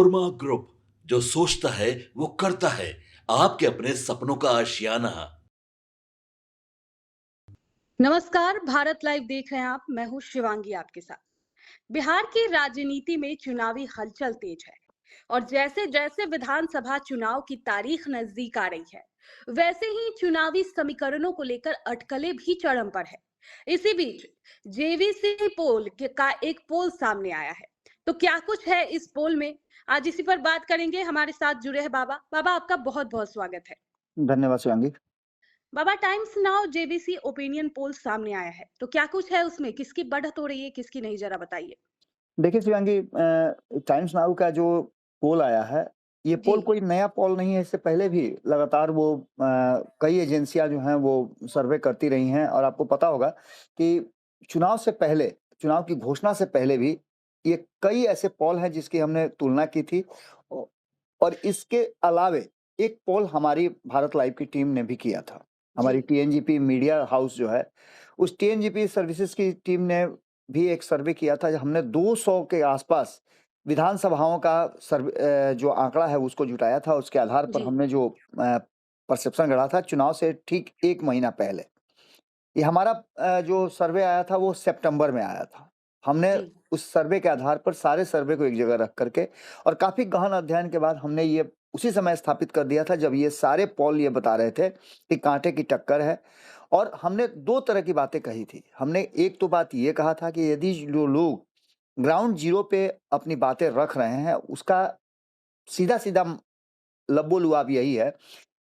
Korma group, जो सोचता है वो करता है। आपके अपने सपनों का आशियाना। नमस्कार, भारत लाइव देख रहे हैं आप। मैं हूँ शिवांगी आपके साथ। बिहार की राजनीति में चुनावी हलचल तेज है और जैसे जैसे विधानसभा चुनाव की तारीख नजदीक आ रही है, वैसे ही चुनावी समीकरणों को लेकर अटकलें भी चरम पर है। इसी बीच जेवीसी का एक पोल सामने आया है। तो क्या कुछ है इस पोल में, आज इसी पर बात करेंगे। हमारे साथ जुड़े हैं बाबा आपका बहुत बहुत स्वागत है। धन्यवाद शिवांगी। बाबा, Times Now JBC opinion poll सामने आया है, तो क्या कुछ है उसमें? किसकी बढ़त हो रही है, किसकी नहीं, जरा बताइए। देखिए शिवांगी, टाइम्स नाउ का जो पोल आया है, ये जी। पोल कोई नया पोल नहीं है। इससे पहले भी लगातार वो कई एजेंसियां जो हैं वो सर्वे करती रही हैं, और आपको पता होगा कि चुनाव से पहले, चुनाव की घोषणा से पहले भी ये कई ऐसे पोल हैं जिसकी हमने तुलना की थी। औ और इसके अलावे एक पोल हमारी भारत लाइव की टीम ने भी किया था। जी। हमारी टीएनजीपी मीडिया हाउस जो है, उस टीएनजीपी सर्विसेज की टीम ने भी एक सर्वे किया था। हमने 200 के आसपास विधानसभाओं का जो आंकड़ा है उसको जुटाया था। उसके आधार पर जी। हमने जो परसेप्शन गढ़ा था चुनाव से ठीक 1 महीना पहले। ये हमारा जो सर्वे आया था वो सितंबर में आया था। हमने जी। उस सर्वे के आधार पर सारे सर्वे को एक जगह रख करके और काफ़ी गहन अध्ययन के बाद हमने ये उसी समय स्थापित कर दिया था जब ये सारे पोल ये बता रहे थे कि कांटे की टक्कर है। और हमने 2 तरह की बातें कही थी। हमने एक तो बात ये कहा था कि यदि जो लोग ग्राउंड ज़ीरो पे अपनी बातें रख रहे हैं, उसका सीधा-सीधा लबो-लुआब यही है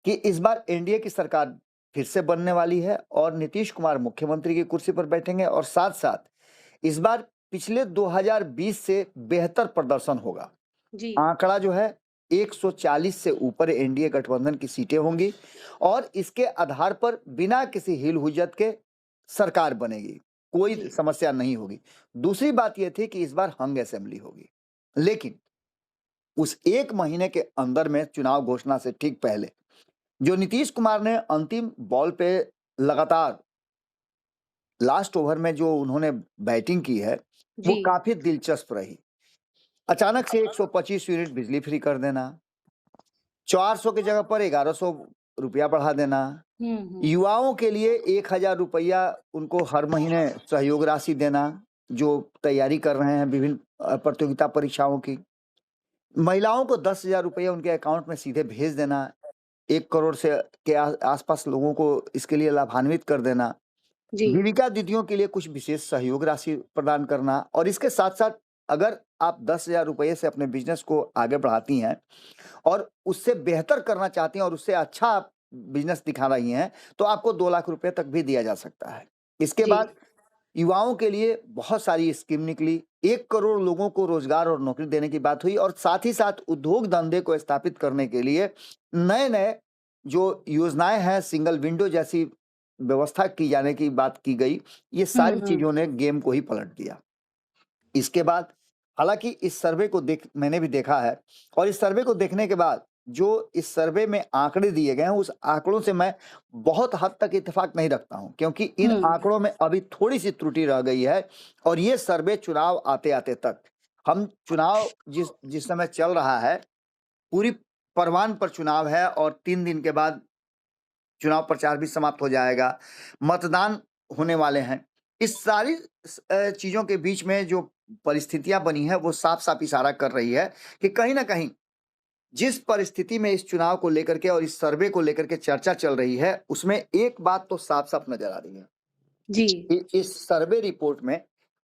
कि इस बार एनडीए की सरकार फिर से बनने वाली है और नीतीश कुमार मुख्यमंत्री की कुर्सी पर बैठेंगे, और साथ-साथ इस बार पिछले 2020 से बेहतर प्रदर्शन होगा। जी। आंकड़ा जो है 140 से ऊपर एनडीए गठबंधन की सीटें होंगी, और इसके आधार पर बिना किसी हिल-हुज्जत के सरकार बनेगी। कोई जी। समस्या नहीं होगी। दूसरी बात ये थी कि इस बार हंग असेंबली होगी। लेकिन उस 1 महीने के अंदर में चुनाव घोषणा से ठीक पहले जो नीतीश कुमार ने अंतिम बॉल पे लगातार लास्ट ओवर में जो उन्होंने बैटिंग की है, वो जी। काफ़ी दिलचस्प रही। अचानक से 125 यूनिट बिजली फ्री कर देना, 400 की जगह पर 1100 रुपया बढ़ा देना, युवाओं के लिए 1000 रुपया उनको हर महीने सहयोग राशि देना, जो तैयारी कर रहे हैं विभिन्न प्रतियोगिता परीक्षाओं की। महिलाओं को 10,000 रुपया उनके अकाउंट में सीधे भेज देना, 1 करोड़ से के आसपास लोगों को इसके लिए लाभान्वित कर देना। जी। जीविका दीदियों के लिए कुछ विशेष सहयोग राशि प्रदान करना, और इसके साथ-साथ अगर आप 10,000 रुपये से अपने बिज़नेस को आगे बढ़ाती हैं और उससे बेहतर करना चाहती हैं और उससे अच्छा आप बिज़नेस दिखा रही हैं, तो आपको 2 लाख रुपए तक भी दिया जा सकता है। इसके जी। बाद युवाओं के लिए बहुत सारी स्कीम निकली। 1 करोड़ लोगों को रोज़गार और नौकरी देने की बात हुई, और साथ ही साथ उद्योग धंधे को स्थापित करने के लिए नए-नए जो योजनाएँ हैं, सिंगल विंडो जैसी व्यवस्था की जाने की बात की गई। ये सारी चीज़ों ने गेम को ही पलट दिया। इसके बाद हालाँकि इस सर्वे को मैंने भी देखा है, और इस सर्वे को देखने के बाद जो इस सर्वे में आंकड़े दिए गए हैं, उस आंकड़ों से मैं बहुत हद तक इत्तेफ़ाक नहीं रखता हूँ, क्योंकि इन आंकड़ों में अभी थोड़ी-सी त्रुटि रह गई है। और ये सर्वे चुनाव आते-आते तक, हम चुनाव जिस जिस समय चल रहा है, पूरी परवान पर चुनाव है, और 3 दिन के बाद चुनाव प्रचार भी समाप्त हो जाएगा, मतदान होने वाले हैं। इस सारी चीज़ों के बीच में जो परिस्थितियाँ बनी हैं, वो साफ-साफ इशारा कर रही है कि कहीं न कहीं जिस परिस्थिति में इस चुनाव को लेकर के और इस सर्वे को लेकर के चर्चा चल रही है, उसमें एक बात तो साफ-साफ नज़र आ रही है। जी। इस सर्वे रिपोर्ट में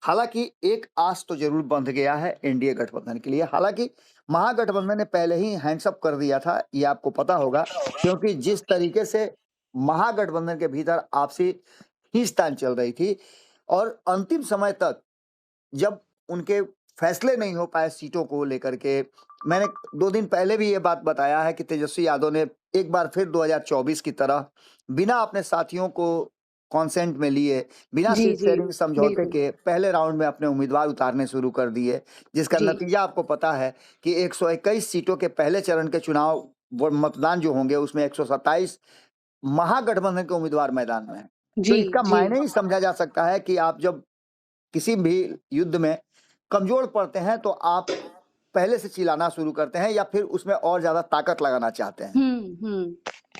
हालाँकि एक आस तो ज़रूर बंध गया है एनडीए गठबंधन के लिए। हालाँकि महागठबंधन ने पहले ही हैंड्स अप कर दिया था, ये आपको पता होगा, क्योंकि जिस तरीके से महागठबंधन के भीतर आपसी खींचतान चल रही थी, और अंतिम समय तक जब उनके फैसले नहीं हो पाए सीटों को लेकर के, मैंने 2 दिन पहले भी ये बात बताया है कि तेजस्वी यादव ने एक बार फिर 2024 की तरह बिना अपने साथियों को कॉन्सेंट में लिए, बिना जी। सीट जी। शेयरिंग समझौते बिल्कुल। के पहले राउंड में अपने उम्मीदवार उतारने शुरू कर दिए, जिसका जी। नतीजा आपको पता है कि 121 सीटों के पहले चरण के चुनाव वो मतदान जो होंगे, उसमें 127 महागठबंधन के उम्मीदवार मैदान में हैं। तो जी। इसका जी। मायने ही समझा जा सकता है कि आप जब किसी भी युद्ध में कमज़ोर पड़ते हैं, तो आप पहले से चिल्लाना शुरू करते हैं या फिर उसमें और ज्यादा ताकत लगाना चाहते हैं।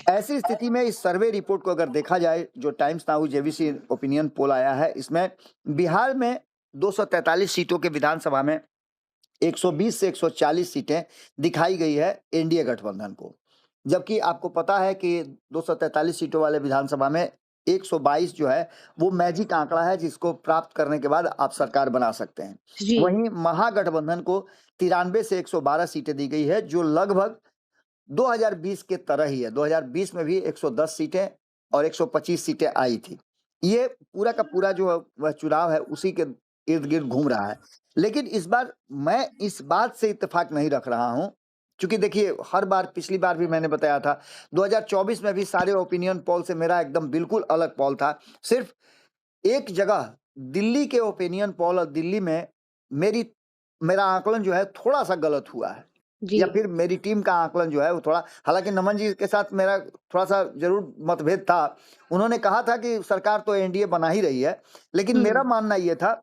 ऐसी स्थिति में इस सर्वे रिपोर्ट को अगर देखा जाए, जो times now JVC opinion poll आया है, इसमें बिहार में 243 सीटों के विधानसभा में 120 से 140 सीटें दिखाई गई है एनडीए गठबंधन को, जबकि आपको पता है कि 243 सीटों वाले विधानसभा में 122 जो है वो मैजिक आंकड़ा है, जिसको प्राप्त करने के बाद आप सरकार बना सकते हैं। जी। वहीं महागठबंधन को 93 से 112 सीटें दी गई है, जो लगभग 2020 के तरह ही है। 2020 में भी 110 सीटें और 125 सीटें आई थी। ये पूरा का पूरा जो वह चुनाव है उसी के इर्द गिर्द घूम रहा है। लेकिन इस बार मैं इस बात से इत्तेफाक नहीं रख रहा हूं, क्योंकि देखिए हर बार, पिछली बार भी मैंने बताया था, 2024 में भी सारे ओपिनियन पोल से मेरा एकदम बिल्कुल अलग पोल था। सिर्फ एक जगह दिल्ली के ओपिनियन पोल और दिल्ली में मेरा आकलन जो है थोड़ा सा गलत हुआ है, जी। या फिर मेरी टीम का आकलन जो है वो थोड़ा, हालांकि नमन जी के साथ मेरा थोड़ा सा जरूर मतभेद था। उन्होंने कहा था कि सरकार तो एनडीए बना ही रही है, लेकिन मेरा मानना यह था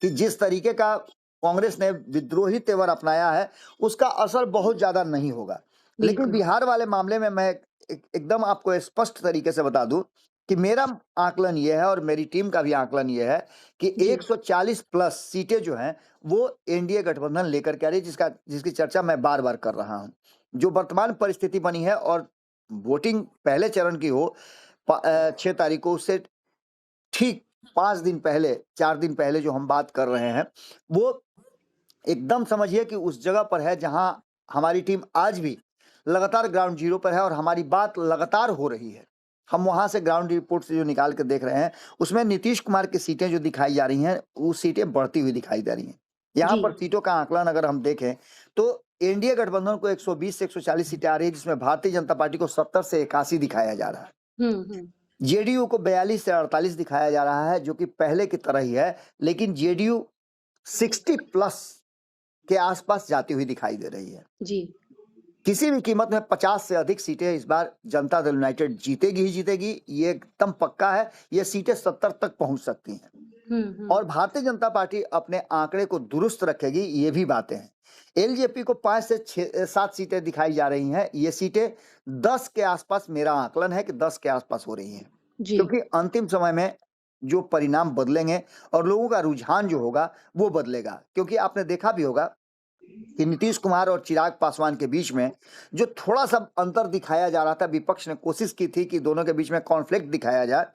कि जिस तरीके का कांग्रेस ने विद्रोही तेवर अपनाया है उसका असर बहुत ज्यादा नहीं होगा। लेकिन बिल्कुल। बिहार वाले मामले में मैं एकदम आपको स्पष्ट तरीके से बता दूं कि मेरा आकलन यह है और मेरी टीम का भी आकलन यह है कि जी। 140 प्लस सीटें जो हैं वो एनडीए गठबंधन लेकर के आ रही है, जिसकी चर्चा मैं बार बार कर रहा हूं। जो वर्तमान परिस्थिति बनी है और वोटिंग पहले चरण की हो 6 तारीख को, उससे ठीक 5 दिन पहले, 4 दिन पहले जो हम बात कर रहे हैं, वो एकदम समझिए कि उस जगह पर है जहां हमारी टीम आज भी लगातार ग्राउंड जीरो पर है और हमारी बात लगातार हो रही है। हम वहां से ग्राउंड रिपोर्ट से जो निकाल के देख रहे हैं, उसमें नीतीश कुमार की सीटें जो दिखाई जा रही हैं, वो सीटें बढ़ती हुई दिखाई दे रही हैं। यहाँ जी। पर सीटों का आकलन अगर हम देखें तो एनडीए गठबंधन को 120 से 140 सीटें आ रही है, जिसमें भारतीय जनता पार्टी को 70 से 81 दिखाया जा रहा है। जेडीयू को 42 से 48 दिखाया जा रहा है, जो कि पहले की तरह ही है, लेकिन जेडीयू 60 प्लस के आसपास जाती हुई दिखाई दे रही है। जी। किसी भी कीमत में 50 से अधिक सीटें इस बार जनता दल यूनाइटेड जीतेगी ही जीतेगी, ये एकदम पक्का है। ये सीटें 70 तक पहुंच सकती हैं और भारतीय जनता पार्टी अपने आंकड़े को दुरुस्त रखेगी, ये भी बातें हैं। एलजेपी को 5 से 7 सीटें दिखाई जा रही हैं। ये सीटें 10 के आसपास, मेरा आकलन है कि 10 के आसपास हो रही हैं, क्योंकि अंतिम समय में जो परिणाम बदलेंगे और लोगों का रुझान जो होगा वो बदलेगा। क्योंकि आपने देखा भी होगा कि नीतीश कुमार और चिराग पासवान के बीच में जो थोड़ा सा अंतर दिखाया जा रहा था, विपक्ष ने कोशिश की थी कि दोनों के बीच में कॉन्फ्लिक्ट दिखाया जाए,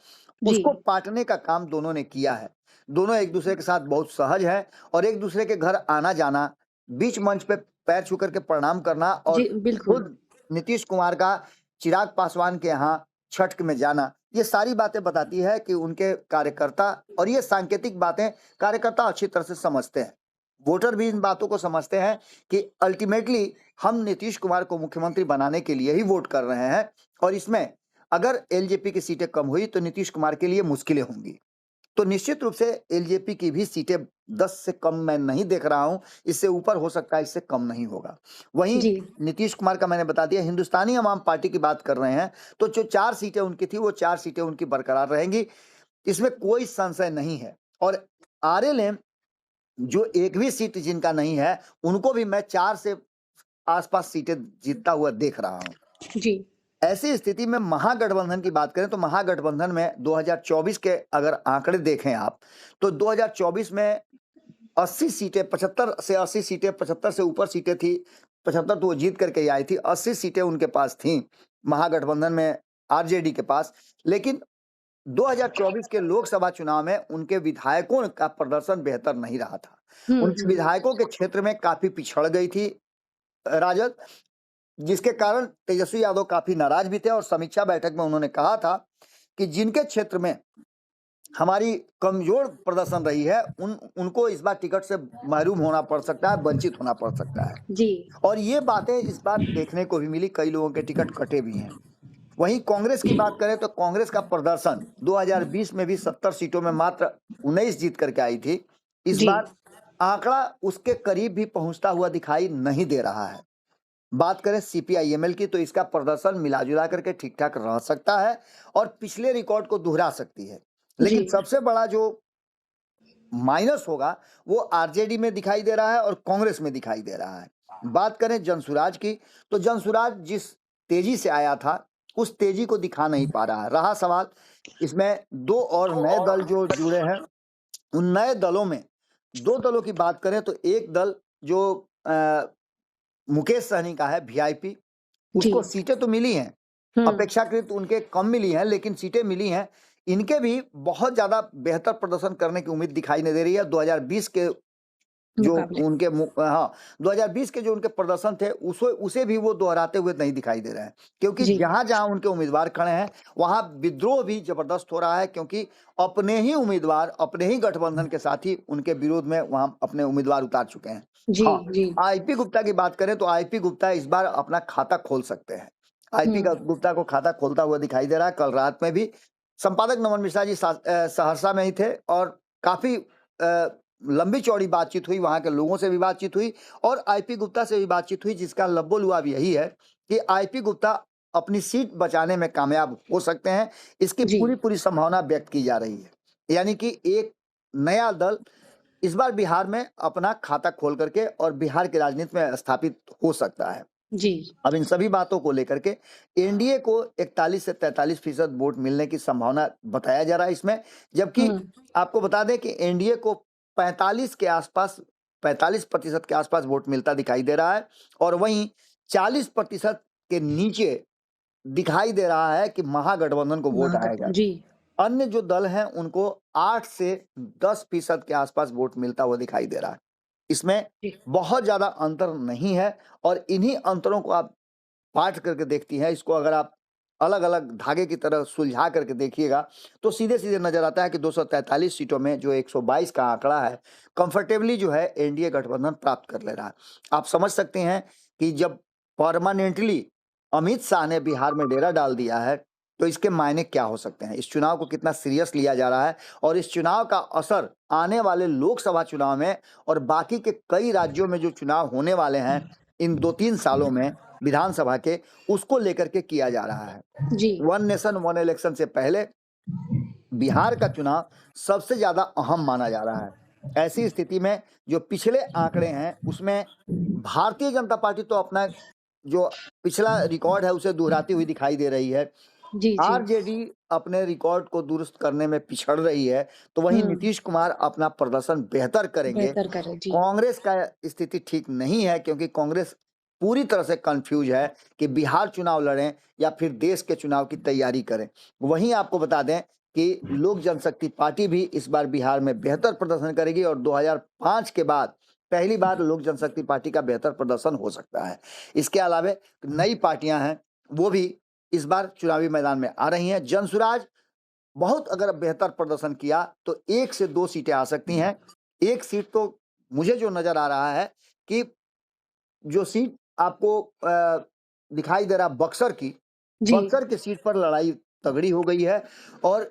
उसको पाटने का काम दोनों ने किया है। दोनों एक दूसरे के साथ बहुत सहज है और एक दूसरे के घर आना जाना, बीच मंच पे पैर छू करके प्रणाम करना और खुद नीतीश कुमार का चिराग पासवान के यहाँ छठ में जाना, ये सारी बातें बताती है कि उनके कार्यकर्ता, और ये सांकेतिक बातें कार्यकर्ता अच्छी तरह से समझते हैं। वोटर भी इन बातों को समझते हैं कि अल्टीमेटली हम नीतीश कुमार को मुख्यमंत्री बनाने के लिए ही वोट कर रहे हैं और इसमें अगर एलजेपी की सीटें कम हुई तो नीतीश कुमार के लिए मुश्किलें होंगी। तो निश्चित रूप से एलजेपी की भी सीटें 10 से कम मैं नहीं देख रहा हूं, इससे ऊपर हो सकता है, इससे कम नहीं होगा। वहीं नीतीश कुमार का मैंने बता दिया, हिंदुस्तानी अवाम पार्टी की बात कर रहे हैं तो जो 4 सीटें उनकी थी वो 4 सीटें उनकी बरकरार रहेंगी, इसमें कोई संशय नहीं है। और आरएलएम जो एक भी सीट जिनका नहीं है, उनको भी मैं 4 से आसपास सीटें जीतता हुआ देख रहा हूं। जी। ऐसी स्थिति में महागठबंधन की बात करें तो महागठबंधन में 2024 के अगर आंकड़े देखें आप, तो 2024 में 80 सीटें, 75 से 80 सीटें, 75 से ऊपर सीटें थी, 75 तो वो जीत करके आई थी, 80 सीटें उनके पास थी महागठबंधन में, आरजेडी के पास। लेकिन 2024 के लोकसभा चुनाव में उनके विधायकों का प्रदर्शन बेहतर नहीं रहा था। उनके विधायकों के क्षेत्र में काफी पिछड़ गई थी राजद, जिसके कारण तेजस्वी यादव काफी नाराज भी थे और समीक्षा बैठक में उन्होंने कहा था कि जिनके क्षेत्र में हमारी कमजोर प्रदर्शन रही है उनको इस बार टिकट से महरूम होना पड़ सकता है, वंचित होना पड़ सकता है। जी। और ये बातें इस बार देखने को भी मिली, कई लोगों के टिकट कटे भी हैं। वहीं कांग्रेस की बात करें तो कांग्रेस का प्रदर्शन 2020 में भी 70 सीटों में मात्र 19 जीत करके आई थी। इस बार आंकड़ा उसके करीब भी पहुंचता हुआ दिखाई नहीं दे रहा है। बात करें सीपीआईएमएल की तो इसका प्रदर्शन मिलाजुला करके ठीक ठाक रह सकता है और पिछले रिकॉर्ड को दोहरा सकती है। लेकिन सबसे बड़ा जो माइनस होगा वो आरजेडी में दिखाई दे रहा है और कांग्रेस में दिखाई दे रहा है। बात करें जनसुराज की, तो जनसुराज जिस तेजी से आया था उस तेजी को दिखा नहीं पा रहा है। रहा सवाल इसमें दो और नए दल जो जुड़े हैं, उन नए दलों में दो दलों की बात करें तो एक दल जो मुकेश सहनी का है वीआईपी, उसको सीटें तो मिली हैं, अपेक्षाकृत उनके कम मिली हैं लेकिन सीटें मिली हैं। इनके भी बहुत ज्यादा बेहतर प्रदर्शन करने की उम्मीद दिखाई नहीं दे रही है। 2020 के जो उनके 2020 के जो उनके प्रदर्शन थे उसे भी वो दोहराते हुए नहीं दिखाई दे रहे हैं, क्योंकि जहां जहां उनके उम्मीदवार खड़े हैं वहां विद्रोह भी जबरदस्त हो रहा है, क्योंकि अपने ही उम्मीदवार अपने ही गठबंधन के साथी उनके विरोध में वहां अपने उम्मीदवार उतार चुके हैं। आईपी गुप्ता की बात करें तो आईपी गुप्ता इस बार अपना खाता खोल सकते हैं। आईपी गुप्ता को खाता खोलता हुआ दिखाई दे रहा है। कल रात में भी संपादक नमन मिश्रा जी सहरसा में ही थे और काफी लंबी चौड़ी बातचीत हुई, वहां के लोगों से भी बातचीत हुई और आईपी गुप्ता से भी बातचीत हुई, जिसका लब्बो-लुआब यही है कि आईपी गुप्ता अपनी सीट बचाने में कामयाब हो सकते हैं। इसकी पूरी संभावना व्यक्त की जा रही है, यानी कि एक नया दल इस बार बिहार में अपना खाता खोल करके और बिहार की राजनीति में स्थापित हो सकता है। अब इन सभी बातों को लेकर के एनडीए को 41 से 43% वोट मिलने की संभावना बताया जा रहा है इसमें, जबकि आपको बता दें कि एनडीए को 45% के आसपास वोट मिलता दिखाई दे रहा है और वहीं 40% के नीचे दिखाई दे रहा है कि महागठबंधन को वोट आएगा। अन्य जो दल हैं उनको 8 से 10% के आसपास वोट मिलता हुआ दिखाई दे रहा है। इसमें बहुत ज्यादा अंतर नहीं है और इन्हीं अंतरों को आप पाठ करके देखती हैं, इसको अगर आप अलग अलग धागे की तरह सुलझा करके देखिएगा तो सीधे सीधे नजर आता है कि 243 सीटों में जो 122 का आंकड़ा है कंफर्टेबली जो है एनडीए गठबंधन प्राप्त कर ले रहा है। आप समझ सकते हैं कि जब परमानेंटली अमित शाह ने बिहार में डेरा डाल दिया है तो इसके मायने क्या हो सकते हैं, इस चुनाव को कितना सीरियस लिया जा रहा है और इस चुनाव का असर आने वाले लोकसभा चुनाव में और बाकी के कई राज्यों में जो चुनाव होने वाले हैं इन 2-3 सालों में विधानसभा के, उसको लेकर के किया जा रहा है। वन नेशन वन इलेक्शन से पहले बिहार का चुनाव सबसे ज्यादा अहम माना जा रहा है। ऐसी स्थिति में जो पिछले आंकड़े हैं उसमें भारतीय जनता पार्टी तो अपना जो पिछला रिकॉर्ड है उसे दोहराती हुई दिखाई दे रही है। आरजेडी अपने रिकॉर्ड को दुरुस्त करने में पिछड़ रही है, तो वहीं नीतीश कुमार अपना प्रदर्शन बेहतर करेंगे। कांग्रेस का स्थिति ठीक नहीं है, क्योंकि कांग्रेस पूरी तरह से कंफ्यूज है कि बिहार चुनाव लड़ें या फिर देश के चुनाव की तैयारी करें। वहीं आपको बता दें कि लोक जनशक्ति पार्टी भी इस बार बिहार में बेहतर प्रदर्शन करेगी और 2005 के बाद पहली बार लोक जनशक्ति पार्टी का बेहतर प्रदर्शन हो सकता है। इसके अलावा नई पार्टियां हैं वो भी इस बार चुनावी मैदान में आ रही हैं। जनसुराज बहुत अगर बेहतर प्रदर्शन किया तो 1 से 2 सीटें आ सकती हैं। एक सीट तो मुझे जो नजर आ रहा है कि जो सीट आपको दिखाई दे रहा बक्सर की सीट पर लड़ाई तगड़ी हो गई है और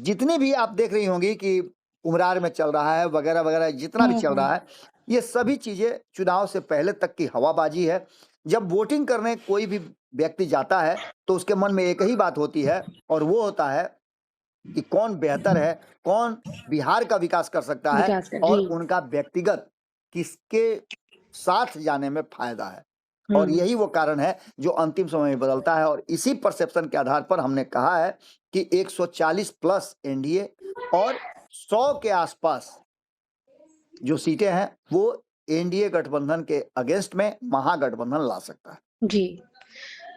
जितनी भी आप देख रही होंगी कि उमरार में चल रहा है वगैरह वगैरह, जितना भी चल रहा है, ये सभी चीजें चुनाव से पहले तक की हवाबाजी है। जब वोटिंग करने कोई भी व्यक्ति जाता है तो उसके मन में एक ही बात होती है और वो होता है कि कौन बेहतर है, कौन बिहार का विकास कर सकता है और उनका व्यक्तिगत किसके साथ जाने में फायदा है। और यही वो कारण है जो अंतिम समय में बदलता है और इसी परसेप्शन के आधार पर हमने कहा है कि 140 प्लस एनडीए और 100 के आसपास जो सीटें हैं वो एनडीए गठबंधन के अगेंस्ट में महागठबंधन ला सकता है।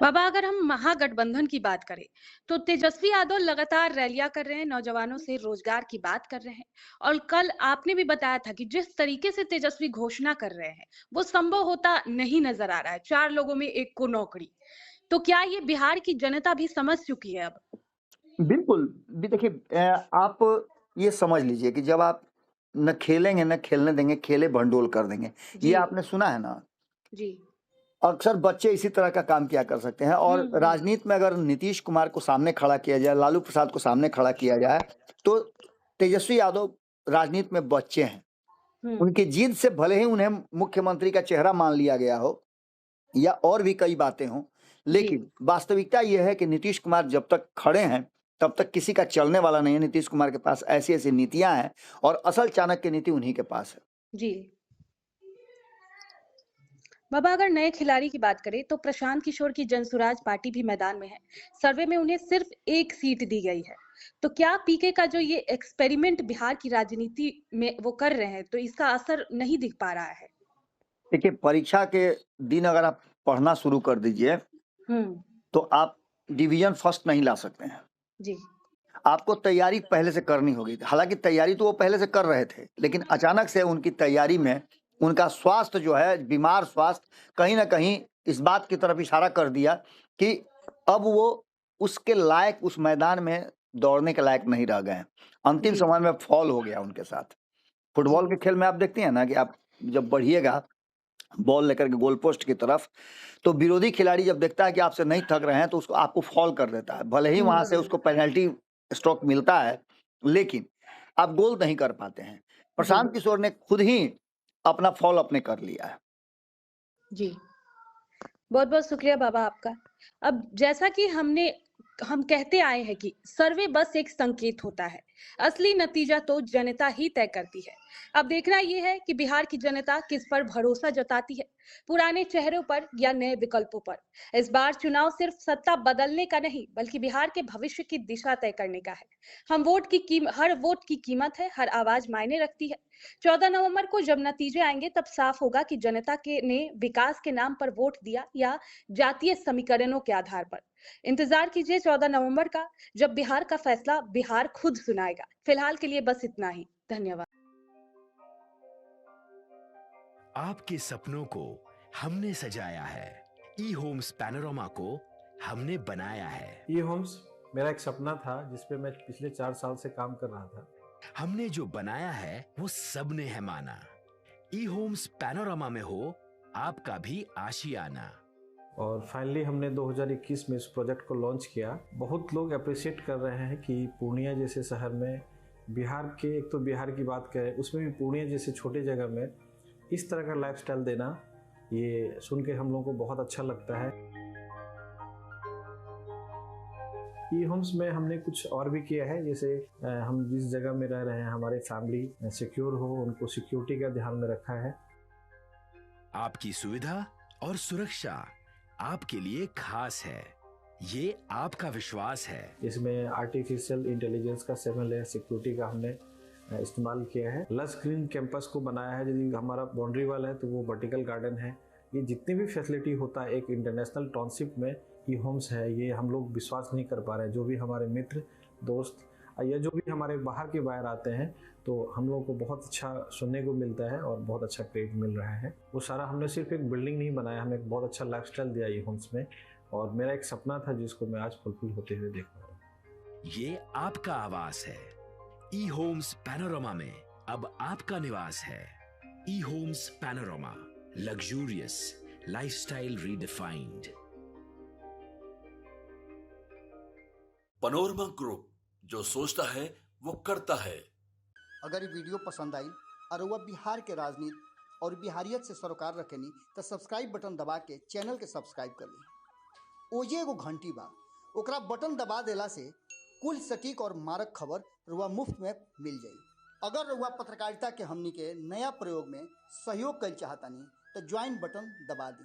बाबा, अगर हम महागठबंधन की बात करें तो तेजस्वी यादव लगातार रैलियां कर रहे हैं, नौजवानों से रोजगार की बात कर रहे हैं और कल आपने भी बताया था कि जिस तरीके से तेजस्वी घोषणा कर रहे हैं वो संभव होता नहीं नजर आ रहा है। 4 लोगों में 1 को नौकरी, तो क्या ये बिहार की जनता भी समझ चुकी है अब? बिल्कुल। देखिए, आप ये समझ लीजिए कि जब आप न खेलेंगे न खेलने देंगे, खेले भंडोल कर देंगे, ये आपने सुना है ना जी। अक्सर बच्चे इसी तरह का काम किया कर सकते हैं और राजनीति में अगर नीतीश कुमार को सामने खड़ा किया जाए, लालू प्रसाद को सामने खड़ा किया जाए तो तेजस्वी यादव राजनीति में बच्चे हैं। उनकी जीत से भले ही उन्हें मुख्यमंत्री का चेहरा मान लिया गया हो या और भी कई बातें हों, लेकिन वास्तविकता यह है कि नीतीश कुमार जब तक खड़े हैं तब तक किसी का चलने वाला नहीं है। नीतीश कुमार के पास ऐसी ऐसी नीतियां हैं और असल चाणक्य नीति उन्हीं के पास है। जी बाबा, अगर नए खिलाड़ी की बात करें तो प्रशांत किशोर की जनसुराज पार्टी भी मैदान में है। सर्वे में उन्हें सिर्फ 1 सीट दी गई है। तो क्या पीके का जो ये एक्सपेरिमेंट बिहार की राजनीति में वो कर रहे हैं, तो इसका असर नहीं दिख पा रहा है? देखिए, परीक्षा के दिन अगर आप पढ़ना शुरू कर दीजिए तो आप डिवीजन फर्स्ट नहीं ला सकते हैं। जी आपको तैयारी पहले से करनी होगी। हालांकि तैयारी तो वो पहले से कर रहे थे, लेकिन अचानक से उनकी तैयारी में उनका स्वास्थ्य जो है, बीमार स्वास्थ्य कहीं ना कहीं इस बात की तरफ इशारा कर दिया कि अब वो उसके लायक, उस मैदान में दौड़ने के लायक नहीं रह गए हैं। अंतिम जी समय में फॉल हो गया उनके साथ। फुटबॉल जी के खेल में आप देखते हैं ना कि आप जब बढ़िएगा बॉल लेकर के गोल पोस्ट की तरफ, तो विरोधी खिलाड़ी जब देखता है कि आपसे नहीं थक रहे हैं तो उसको आपको फॉल कर देता है। भले ही वहां से उसको पेनल्टी स्ट्रोक मिलता है, लेकिन आप गोल नहीं कर पाते हैं। प्रशांत किशोर ने खुद ही अपना फॉल अपने कर लिया है। जी बहुत बहुत शुक्रिया बाबा आपका। अब जैसा कि हम कहते आए हैं कि सर्वे बस एक संकेत होता है, असली नतीजा तो जनता ही तय करती है। अब देखना यह है कि बिहार की जनता किस पर भरोसा जताती है, पुराने चेहरों पर या नए विकल्पों पर। इस बार चुनाव सिर्फ सत्ता बदलने का नहीं, बल्कि बिहार के भविष्य की दिशा तय करने का है। हर वोट की कीमत है, हर आवाज मायने रखती है। 14 नवंबर को जब नतीजे आएंगे तब साफ होगा कि जनता ने विकास के नाम पर वोट दिया या जातीय समीकरणों के आधार पर। इंतजार कीजिए 14 नवंबर का, जब बिहार का फैसला बिहार खुद सुनाएगा। फिलहाल के लिए बस इतना ही। धन्यवाद। आपके सपनों को हमने सजाया है, ई होम्स पैनोरामा को हमने बनाया है। ई होम्स मेरा एक सपना था जिसपे मैं पिछले 4 साल से काम कर रहा था। हमने जो बनाया है वो सबने है माना। ई होम्स पैनोरामा में हो आपका भी आशियाना। और फाइनली हमने 2021 में इस प्रोजेक्ट को लॉन्च किया। बहुत लोग अप्रिशिएट कर रहे हैं कि पूर्णिया जैसे शहर में, बिहार के, एक तो बिहार की बात करें उसमें भी पूर्णिया जैसे छोटे जगह में इस तरह का लाइफस्टाइल देना, ये सुन के हम लोगों को बहुत अच्छा लगता है। ई होम्स में हमने कुछ और भी किया है, जैसे हम जिस जगह में रह रहे हैं हमारे फैमिली सिक्योर हो, उनको सिक्योरिटी का ध्यान में रखा है। आपकी सुविधा और सुरक्षा आपके लिए खास है, ये आपका विश्वास है। इसमें आर्टिफिशियल इंटेलिजेंस का 7 लेयर सिक्योरिटी का हमने इस्तेमाल किया है। लस ग्रीन कैंपस को बनाया है। यदि हमारा बाउंड्री वाल है तो वो वर्टिकल गार्डन है। ये जितनी भी फैसिलिटी होता है एक इंटरनेशनल टाउनशिप में ई होम्स है, ये हम लोग विश्वास नहीं कर पा रहे हैं। जो भी हमारे मित्र दोस्त या जो भी हमारे बाहर के बाहर आते हैं तो हम लोगों को बहुत अच्छा सुनने को मिलता है और बहुत अच्छा क्रेडिट मिल रहा है। वो सारा हमने सिर्फ एक बिल्डिंग नहीं बनाया, हमें एक बहुत अच्छा लाइफस्टाइल दिया ई होम्स में, और मेरा एक सपना था जिसको मैं आज फुलफिल होते हुए देख रहा हूँ। ये आपका आवास है। ई होम्स पैनोरामा में अब आपका निवास है। E Homes Panorama, luxurious lifestyle redefined. Panorama group, जो सोचता है वो करता है। अगर ये वीडियो पसंद आई और वह बिहार के राजनीति और बिहारियत से सरोकार रखेनी तो सब्सक्राइब बटन दबा के चैनल के सब्सक्राइब कर ली। ओजे एगो घंटी बा, ओकरा बटन दबा देला से कुल सटीक और मारक खबर रुआ मुफ्त में मिल जाई। अगर रुआ पत्रकारिता के हमनी के नया प्रयोग में सहयोग कर चाहतानी तो ज्वाइन बटन दबा दी।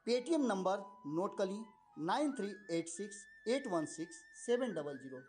पेटीएम नंबर नोट कर ली 9386816700।